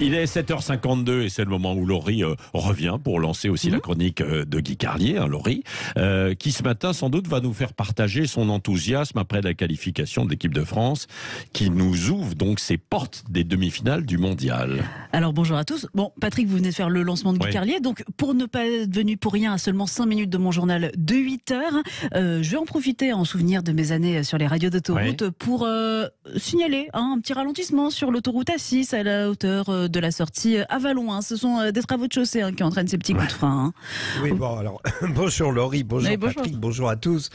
Il est 7h52 et c'est le moment où Laurie revient pour lancer aussi la chronique de Guy Carlier, hein, Laurie, qui ce matin sans doute va nous faire partager son enthousiasme après la qualification de l'équipe de France qui nous ouvre donc ses portes des demi-finales du mondial. Alors bonjour à tous. Bon, Patrick, vous venez de faire le lancement de Guy Carlier, donc pour ne pas être venu pour rien à seulement 5 minutes de mon journal de 8 heures, je vais en profiter en souvenir de mes années sur les radios d'autoroute pour signaler un petit ralentissement sur l'autoroute A6 à la hauteur de la sortie à Vallon. Hein. Ce sont des travaux de chaussée qui entraînent ces petits coups de frein. Hein. Oui, bon, alors, bonjour Laurie, bonjour Patrick, bonjour à tous.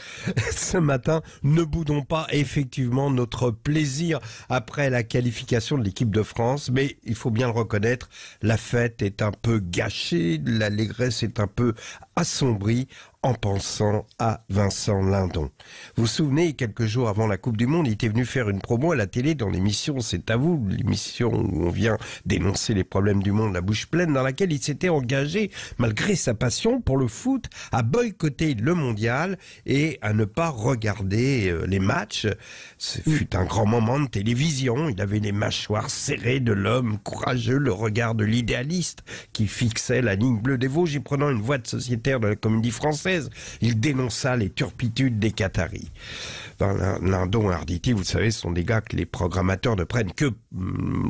Ce matin, ne boudons pas effectivement notre plaisir après la qualification de l'équipe de France, mais il faut bien le reconnaître, la fête est un peu gâchée, l'allégresse est un peu assombrie en pensant à Vincent Lindon. Vous vous souvenez, quelques jours avant la Coupe du Monde, il était venu faire une promo à la télé dans l'émission C'est à vous, l'émission où on vient dénoncer les problèmes du monde la bouche pleine, dans laquelle il s'était engagé, malgré sa passion pour le foot, à boycotter le mondial et à ne pas regarder les matchs. Ce fut un grand moment de télévision. Il avait les mâchoires serrées de l'homme courageux, le regard de l'idéaliste qui fixait la ligne bleue des Vosges y prenant une voix de sociétaire de la Comédie Française. Il dénonça les turpitudes des Qataris. Lindon et Arditi, vous savez, sont des gars que les programmateurs ne prennent que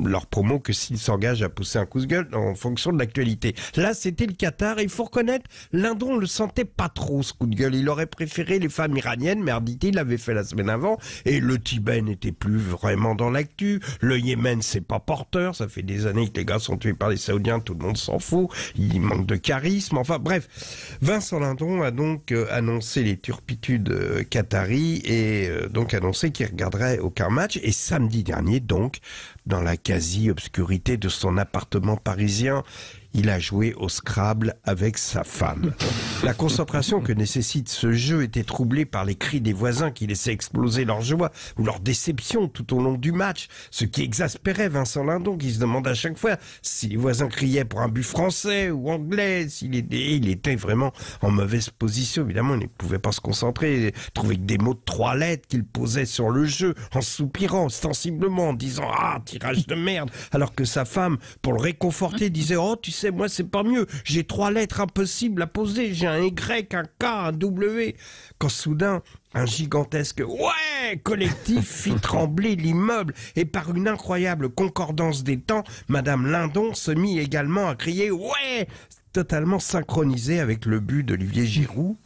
leur promo que s'ils s'engagent à pousser un coup de gueule en fonction de l'actualité. Là, c'était le Qatar et il faut reconnaître, Lindon le sentait pas trop ce coup de gueule. Il aurait préféré les femmes iraniennes, mais Arditi l'avait fait la semaine avant et le Tibet n'était plus vraiment dans l'actu. Le Yémen, c'est pas porteur. Ça fait des années que les gars sont tués par les Saoudiens, tout le monde s'en fout. Il manque de charisme. Enfin bref, Vincent Lindon a donc annoncé les turpitudes qataris et donc annoncé qu'il regarderait aucun match. Et samedi dernier, donc, dans la quasi-obscurité de son appartement parisien, il a joué au Scrabble avec sa femme. La concentration que nécessite ce jeu était troublée par les cris des voisins qui laissaient exploser leur joie ou leur déception tout au long du match, ce qui exaspérait Vincent Lindon qui se demande à chaque fois si les voisins criaient pour un but français ou anglais, il était vraiment en mauvaise position. Évidemment, il ne pouvait pas se concentrer, trouver que des mots de 3 lettres qu'il posait sur le jeu en soupirant ostensiblement, en disant « Ah, tirage de merde !» alors que sa femme, pour le réconforter, disait « Oh, tu sais, moi c'est pas mieux, j'ai 3 lettres impossibles à poser, j'ai un Y, un K, un W », quand soudain un gigantesque « Ouais !» collectif fit trembler l'immeuble et par une incroyable concordance des temps, Madame Lindon se mit également à crier « Ouais !» totalement synchronisé avec le but d'Olivier Giroud.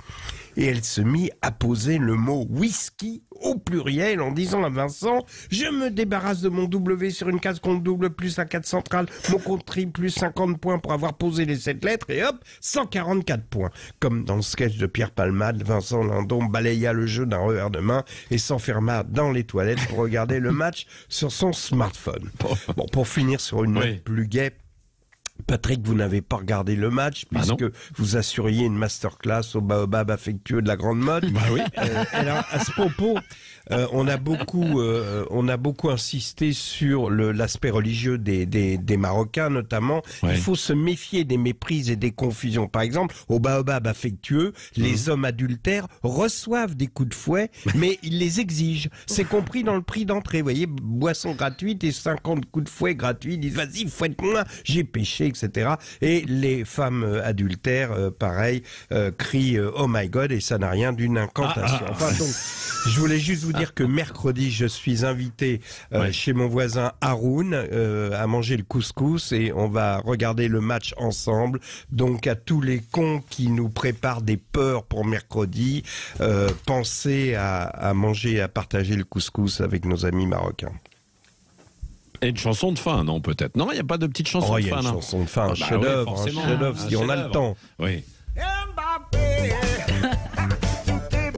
Et elle se mit à poser le mot whisky au pluriel en disant à Vincent « Je me débarrasse de mon W sur une case compte double plus un 4 central, mon compte triple plus 50 points pour avoir posé les 7 lettres et hop, 144 points. » Comme dans le sketch de Pierre Palmade, Vincent Lindon balaya le jeu d'un revers de main et s'enferma dans les toilettes pour regarder le match sur son smartphone. Bon, pour finir sur une note plus gaie, Patrick, vous n'avez pas regardé le match puisque vous assuriez une masterclass au baobab affectueux de la grande mode. Alors, à ce propos, on a beaucoup insisté sur l'aspect religieux des Marocains, notamment. Il faut se méfier des méprises et des confusions. Par exemple, au baobab affectueux, les hommes adultères reçoivent des coups de fouet, mais ils les exigent. C'est compris dans le prix d'entrée. Vous voyez, boisson gratuite et 50 coups de fouet gratuits. Ils disent, vas-y, fouette-moi, j'ai péché, etc. Et les femmes adultères, pareil, crient oh my God, et ça n'a rien d'une incantation. Enfin, donc, je voulais juste vous dire que mercredi, je suis invité chez mon voisin Haroun à manger le couscous et on va regarder le match ensemble. Donc, à tous les cons qui nous préparent des peurs pour mercredi, pensez à manger et à partager le couscous avec nos amis marocains. Et une chanson de fin, non, peut-être. Non, il n'y a pas de petite chanson de fin. Il y a une chanson de fin, un chef-d'œuvre, si on a le temps. Oui.